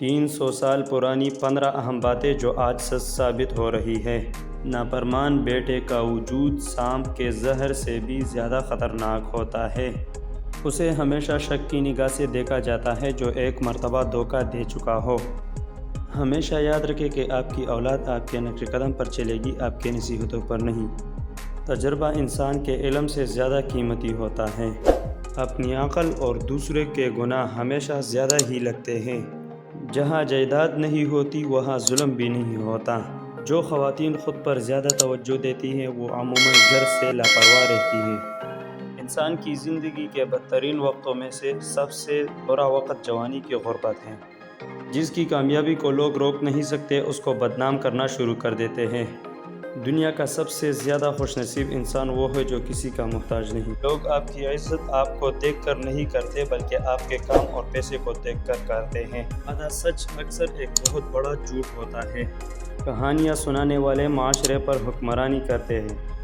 300 سال پرانی 15 اہم باتیں جو آج سچ ثابت ہو رہی ہے۔ نافرمان بیٹے کا وجود سانپ کے زہر سے بھی زیادہ خطرناک ہوتا ہے۔ اسے ہمیشہ شک کی نگاہ سے دیکھا جاتا ہے جو ایک مرتبہ دھوکہ دے چکا ہو۔ ہمیشہ یاد رکھیں کہ آپ کی اولاد آپ کے نقش قدم پر چلے گی، آپ کے نصیحتوں پر نہیں۔ تجربہ انسان کے علم سے زیادہ قیمتی ہوتا ہے۔ اپنی عقل اور دوسرے کے گناہ ہمیشہ زیادہ ہی لگتے ہیں۔ جہاں جائیداد نہیں ہوتی وہاں ظلم بھی نہیں ہوتا۔ جو خواتین خود پر زیادہ توجہ دیتی ہیں وہ عموماً گھر سے لاپرواہ رہتی ہیں۔ انسان کی زندگی کے بدترین وقتوں میں سے سب سے برا وقت جوانی کی غربت ہے۔ جس کی کامیابی کو لوگ روک نہیں سکتے اس کو بدنام کرنا شروع کر دیتے ہیں۔ دنیا کا سب سے زیادہ خوش نصیب انسان وہ ہے جو کسی کا محتاج نہیں۔ لوگ آپ کی عزت آپ کو دیکھ کر نہیں کرتے بلکہ آپ کے کام اور پیسے کو دیکھ کر کرتے ہیں۔ آدھا سچ اکثر ایک بہت بڑا جھوٹ ہوتا ہے۔ کہانیاں سنانے والے معاشرے پر حکمرانی کرتے ہیں۔